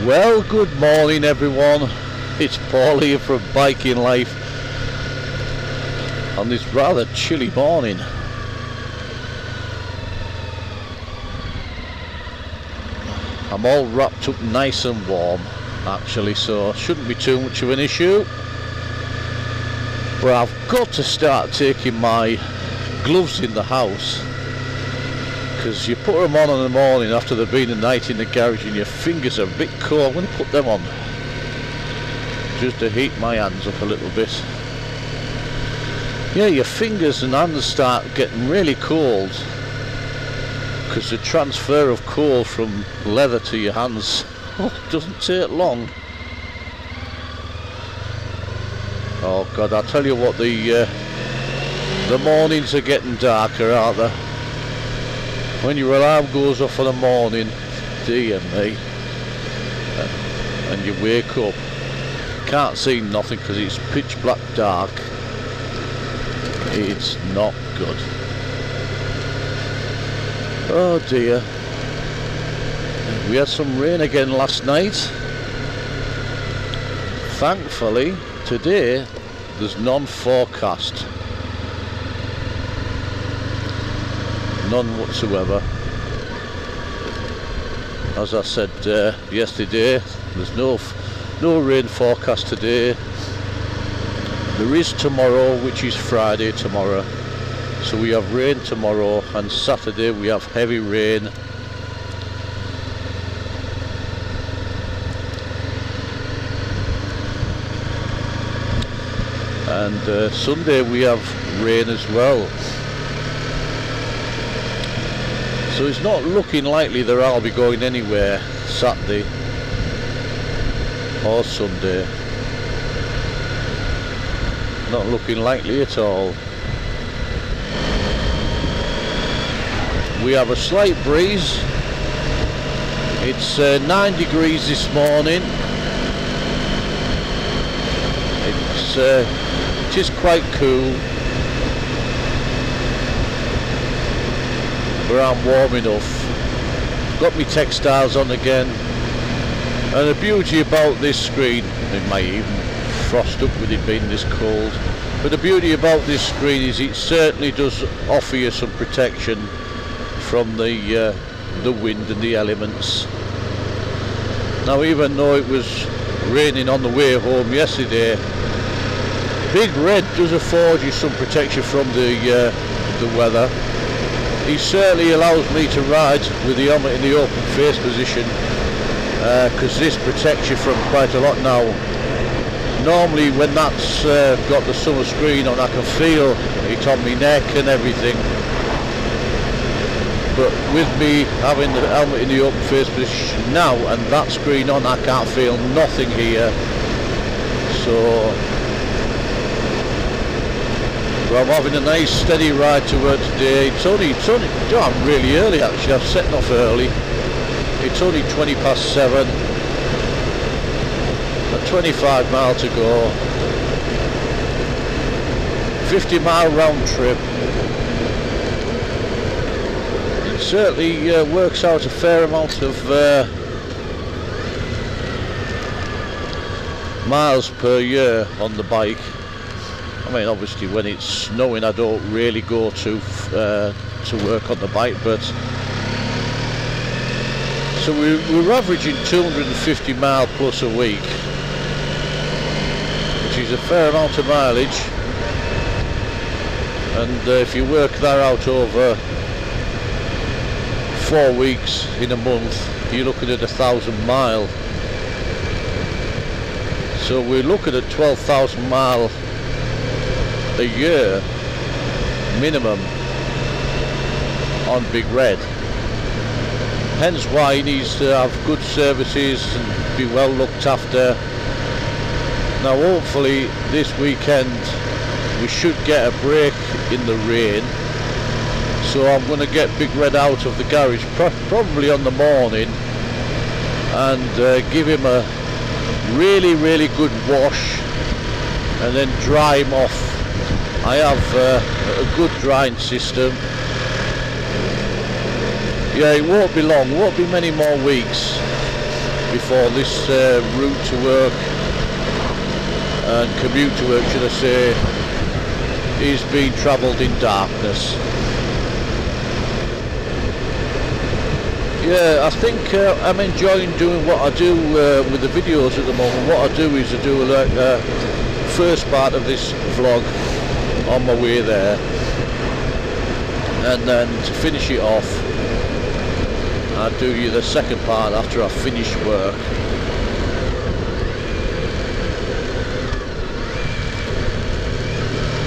Well, good morning everyone. It's Paul here from Biking Life on this rather chilly morning. I'm all wrapped up nice and warm actually, so shouldn't be too much of an issue. But I've got to start taking my gloves in the house, because you put them on in the morning after they've been a night in the garage and your fingers are a bit cold. I'm going to put them on just to heat my hands up a little bit. Yeah, your fingers and hands start getting really cold because the transfer of cold from leather to your hands doesn't take long. Oh God, I'll tell you what, the mornings are getting darker, aren't they? When your alarm goes off in the morning, dear me, and you wake up, can't see nothing because it's pitch black dark. It's not good. Oh dear. We had some rain again last night. Thankfully, today there's none forecast. None whatsoever. As I said yesterday, there's no rain forecast today. There is tomorrow, which is Friday tomorrow. So we have rain tomorrow, and Saturday we have heavy rain. And Sunday we have rain as well. So it's not looking likely that I'll be going anywhere Saturday or Sunday. Not looking likely at all. We have a slight breeze. It's 9 degrees this morning. It is quite cool. But I'm warm enough. Got my textiles on again, and the beauty about this screen, it might even frost up with it being this cold, but the beauty about this screen is it certainly does offer you some protection from the wind and the elements. Now, even though it was raining on the way home yesterday, Big Red does afford you some protection from the weather. He certainly allows me to ride with the helmet in the open face position, because this protects you from quite a lot now. Normally when that's got the summer screen on, I can feel it on my neck and everything. But with me having the helmet in the open face position now and that screen on, I can't feel nothing here. So I'm having a nice steady ride to work today. It's only I'm really early actually. I'm setting off early. It's only 7:20. A 25 mile to go. 50-mile round trip. It certainly works out a fair amount of miles per year on the bike. I mean, obviously when it's snowing I don't really go to work on the bike, but so we're averaging 250 mile plus a week, which is a fair amount of mileage. And if you work that out over 4 weeks in a month, you're looking at 1,000 mile. So we're looking at 12,000 mile a year minimum on Big Red. Hence why he needs to have good services and be well looked after. Now hopefully this weekend we should get a break in the rain, so I'm going to get Big Red out of the garage probably on the morning and give him a really good wash and then dry him off. I have a good drying system. Yeah, it won't be long, won't be many more weeks before this route to work and commute to work, should I say, is being travelled in darkness. Yeah, I think I'm enjoying doing what I do with the videos at the moment. What I do is I do like first part of this vlog on my way there, and then to finish it off I do you the second part after I finish work.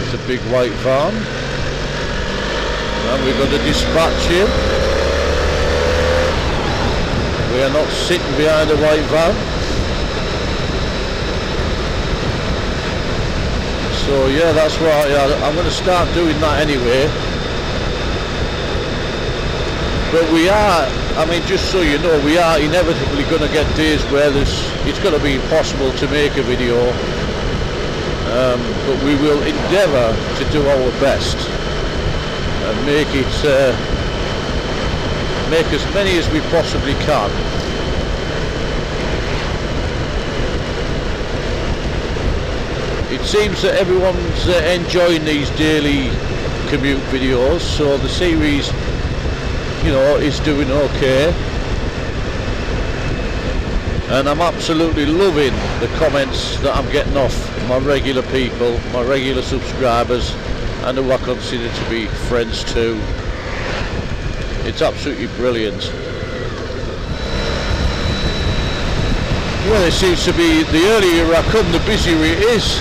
It's a big white van and we've got to dispatch him. We are not sitting behind a white van. So yeah, that's right. I'm going to start doing that anyway. But we are, I mean, just so you know, we are inevitably going to get days where it's going to be impossible to make a video. But we will endeavour to do our best and make as many as we possibly can. It seems that everyone's enjoying these daily commute videos, so the series, you know, is doing okay, and I'm absolutely loving the comments that I'm getting off my regular people, my regular subscribers, and who I consider to be friends too. It's absolutely brilliant. Well, it seems to be the earlier I come, the busier it is.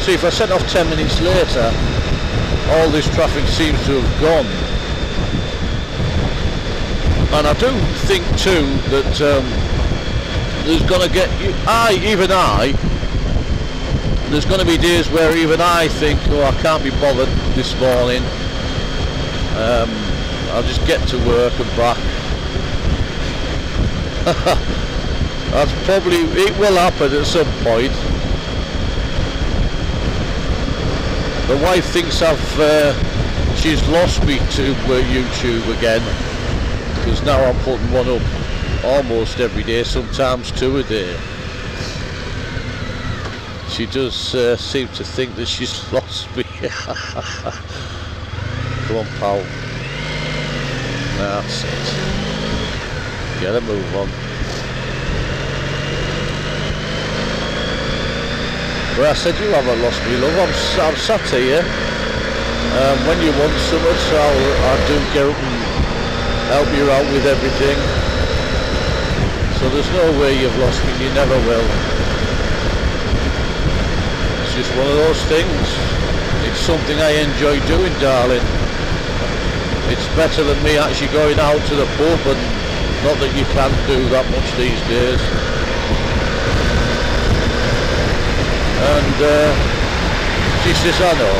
See, if I set off 10 minutes later, all this traffic seems to have gone. And I do think too that there's going to get, there's going to be days where even I think, oh, I can't be bothered this morning. I'll just get to work and back. That's probably, it will happen at some point. The wife thinks she's lost me to YouTube again, because now I'm putting one up almost every day, sometimes two a day. She does seem to think that she's lost me. Come on, pal. That's it. Get a move on. Well, I said you haven't lost me, love. I'm sat here. When you want something, so I do get up and help you out with everything. So there's no way you've lost me. You never will. It's just one of those things. It's something I enjoy doing, darling. It's better than me actually going out to the pub, and not that you can do that much these days. And she says, I know.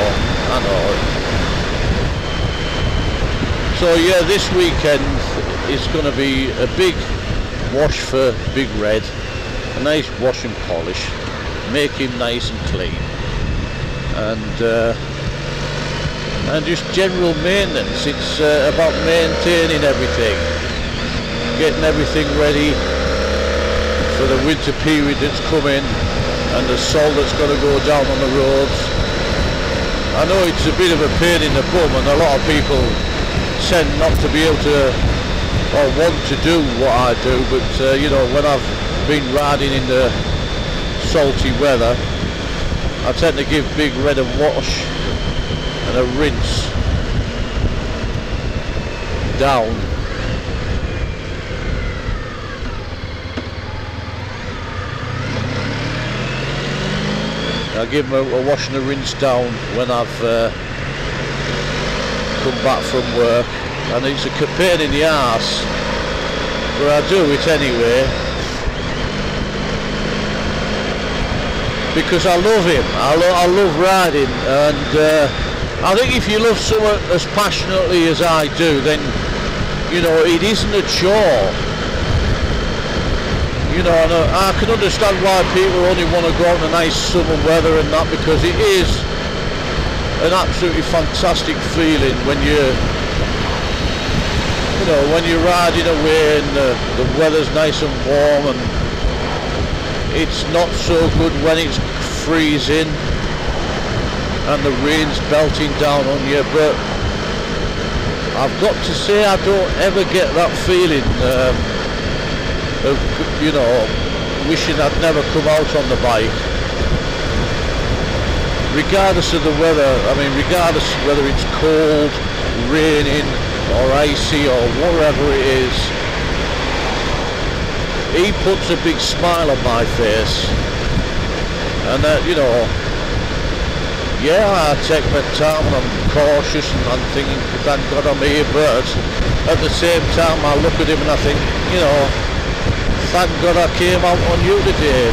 So yeah, this weekend is going to be a big wash for Big Red, a nice wash and polish, make him nice and clean, and just general maintenance. It's about maintaining everything, getting everything ready for the winter period that's coming, and the salt that's going to go down on the roads. I know it's a bit of a pain in the bum, and a lot of people tend not to be able to or want to do what I do, but you know, when I've been riding in the salty weather, I tend to give Big Red a wash and a rinse down. I give him a wash and a rinse down when I've come back from work, and it's a pain in the arse, but I do it anyway because I love him. I love riding, and I think if you love someone as passionately as I do, then you know it isn't a chore. You know, and I can understand why people only want to go out in a nice summer weather and that, because it is an absolutely fantastic feeling when you know, when you're riding away and the weather's nice and warm, and it's not so good when it's freezing and the rain's belting down on you. But I've got to say, I don't ever get that feeling of, you know, wishing I'd never come out on the bike. Regardless of the weather, I mean, regardless whether it's cold, raining or icy or whatever it is, he puts a big smile on my face. And you know, yeah, I take my time and I'm cautious and I'm thinking, thank God I'm here, but at the same time I look at him and I think, you know, thank God I came out on you today.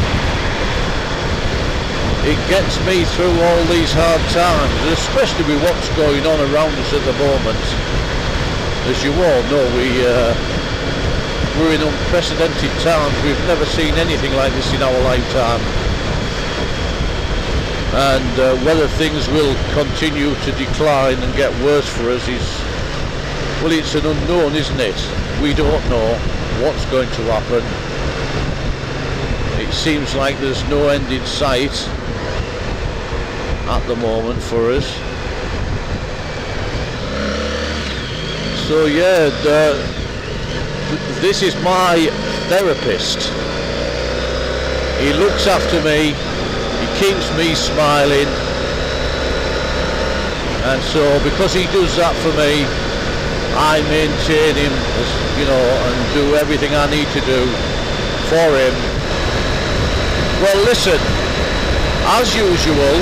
It gets me through all these hard times, especially with what's going on around us at the moment. As you all know, we're in unprecedented times. We've never seen anything like this in our lifetime. And whether things will continue to decline and get worse for us is, well, it's an unknown, isn't it? We don't know what's going to happen. It seems like there's no end in sight at the moment for us. So yeah, this is my therapist. He looks after me, he keeps me smiling, and so because he does that for me, I maintain him, you know, and do everything I need to do for him. Well, listen, as usual,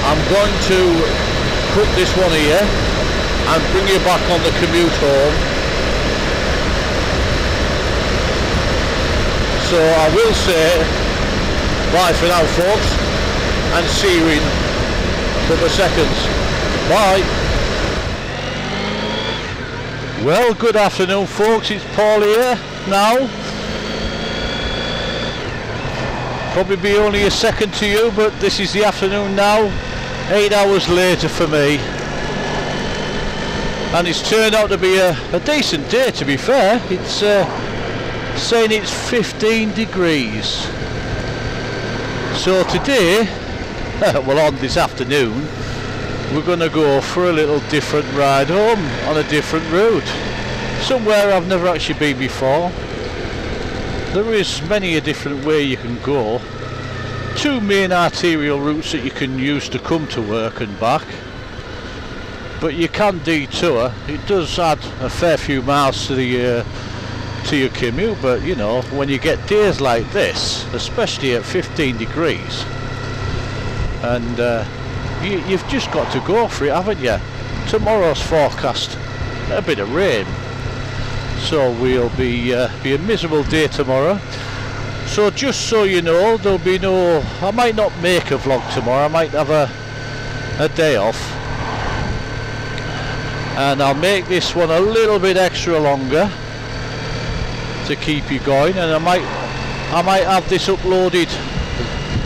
I'm going to cut this one here and bring you back on the commute home. So I will say bye for now, folks, and see you in a couple of seconds. Bye. Well, good afternoon, folks. It's Paul here now. Probably be only a second to you, but this is the afternoon now. 8 hours later for me, and it's turned out to be a decent day, to be fair. It's saying it's 15 degrees. So today, well, on this afternoon, we're going to go for a little different ride home on a different route, somewhere I've never actually been before. There is many a different way you can go. Two main arterial routes that you can use to come to work and back, but you can detour. It does add a fair few miles to the to your commute, but you know, when you get days like this, especially at 15 degrees, and you've just got to go for it, haven't you? Tomorrow's forecast a bit of rain, so we'll be a miserable day tomorrow. So just so you know, there'll be no, I might not make a vlog tomorrow, I might have a day off, and I'll make this one a little bit extra longer to keep you going, and I might have this uploaded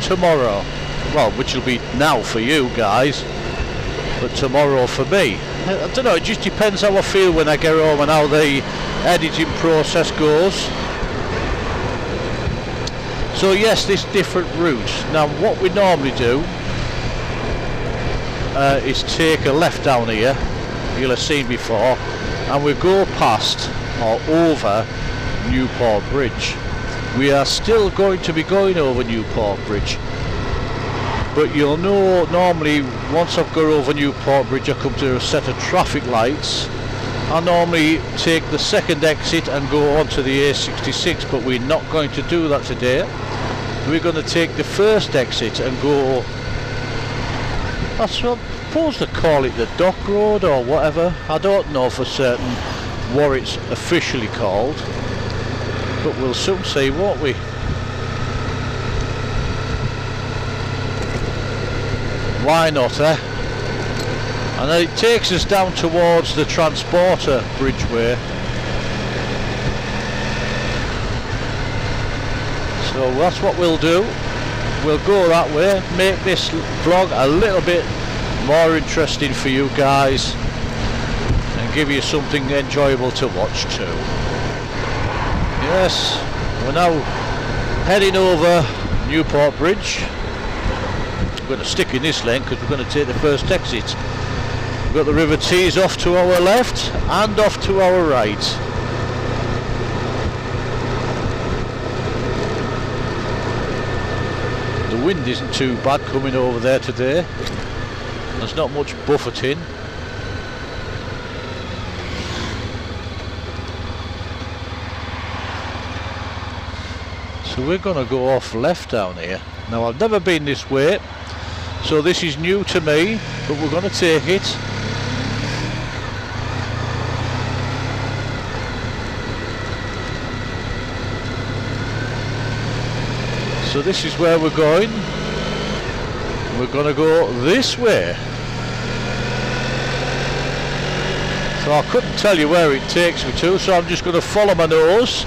tomorrow, well, which will be now for you guys, but tomorrow for me. I don't know, it just depends how I feel when I get home and how the editing process goes. So yes, this different route. Now what we normally do is take a left down here, you'll have seen before, and we go past or over Newport Bridge. We are still going to be going over Newport Bridge, but you'll know normally once I've got over Newport Bridge I come to a set of traffic lights. I normally take the second exit and go onto the A66, but we're not going to do that today. We're going to take the first exit and go, I suppose they call it the Dock Road or whatever. I don't know for certain what it's officially called, but we'll soon see, won't we? Why not, eh? And then it takes us down towards the Transporter Bridgeway. So that's what we'll do. We'll go that way, make this vlog a little bit more interesting for you guys, and give you something enjoyable to watch too. Yes, we're now heading over Newport Bridge. We're going to stick in this lane because we're going to take the first exit. We've got the River Tees off to our left and off to our right. The wind isn't too bad coming over there today. There's not much buffeting. So we're going to go off left down here. Now I've never been this way, so this is new to me, but we're going to take it. So this is where we're going. We're going to go this way. So I couldn't tell you where it takes me to, so I'm just going to follow my nose.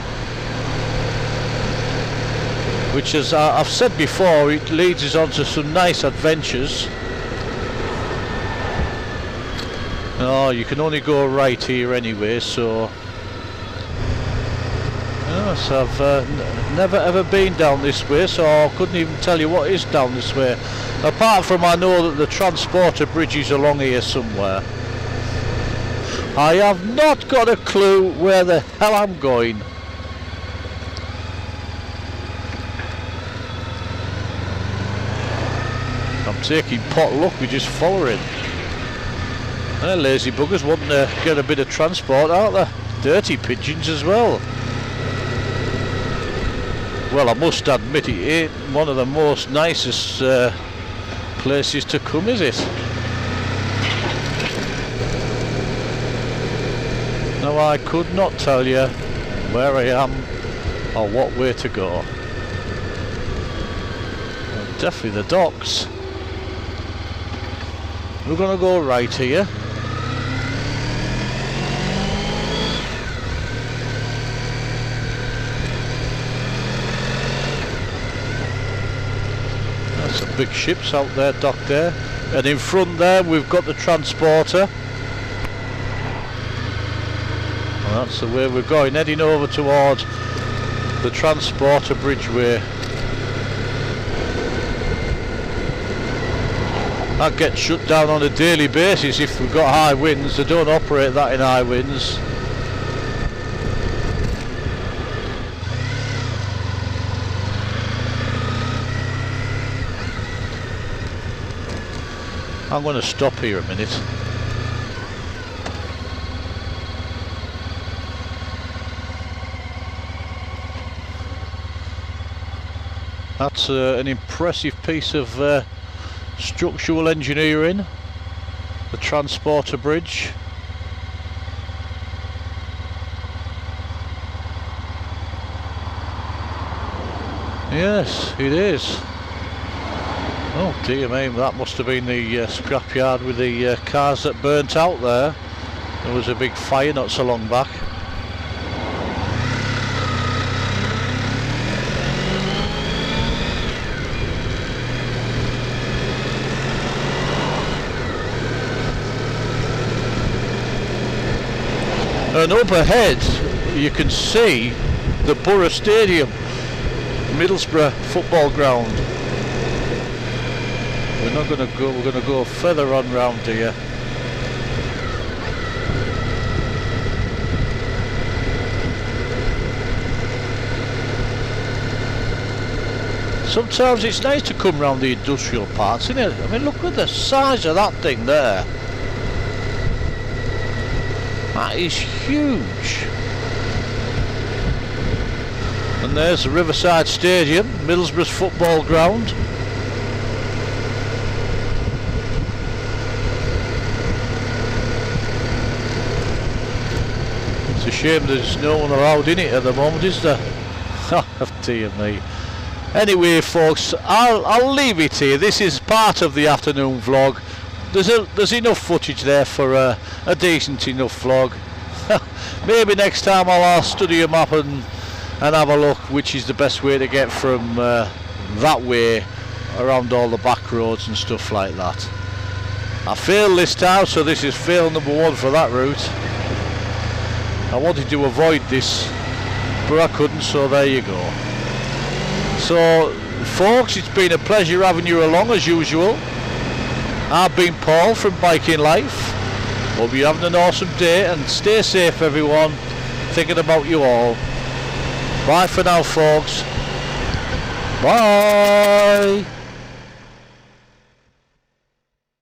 Which, as I've said before, it leads us on to some nice adventures. Oh, you can only go right here anyway, so... Yes, I've never ever been down this way, so I couldn't even tell you what is down this way. Apart from I know that the transporter bridge is along here somewhere. I have not got a clue where the hell I'm going. I'm taking pot luck, we just following. Lazy buggers wanting to get a bit of transport out there. Dirty pigeons as well. Well, I must admit it ain't one of the most nicest places to come, is it? Now I could not tell you where I am or what way to go. Well, definitely the docks. We're going to go right here. There's some big ships out there docked there. And in front there we've got the transporter. And that's the way we're going, heading over towards the transporter bridgeway. That gets shut down on a daily basis if we've got high winds. They don't operate that in high winds. I'm going to stop here a minute. That's an impressive piece of structural engineering, the transporter bridge. Yes, it is. Oh dear me, that must have been the scrapyard with the cars that burnt out there. There was a big fire not so long back. And up ahead you can see the Borough Stadium, Middlesbrough football ground. We're not going to go, we're going to go further on round here. Sometimes it's nice to come round the industrial parts, isn't it? I mean, look at the size of that thing there. That is huge. And there's the Riverside Stadium, Middlesbrough's football ground. It's a shame there's no one allowed in it at the moment, is there? Oh dear me. Anyway folks, I'll leave it here. This is part of the afternoon vlog. There's enough footage there for a decent enough vlog. Maybe next time I'll study a map and have a look which is the best way to get from that way around all the back roads and stuff like that. I failed this time, so this is fail number 1 for that route. I wanted to avoid this, but I couldn't, so there you go. So folks, it's been a pleasure having you along as usual. I've been Paul from Biking Life. Hope you're having an awesome day, and stay safe everyone. Thinking about you all. Bye for now folks. Bye.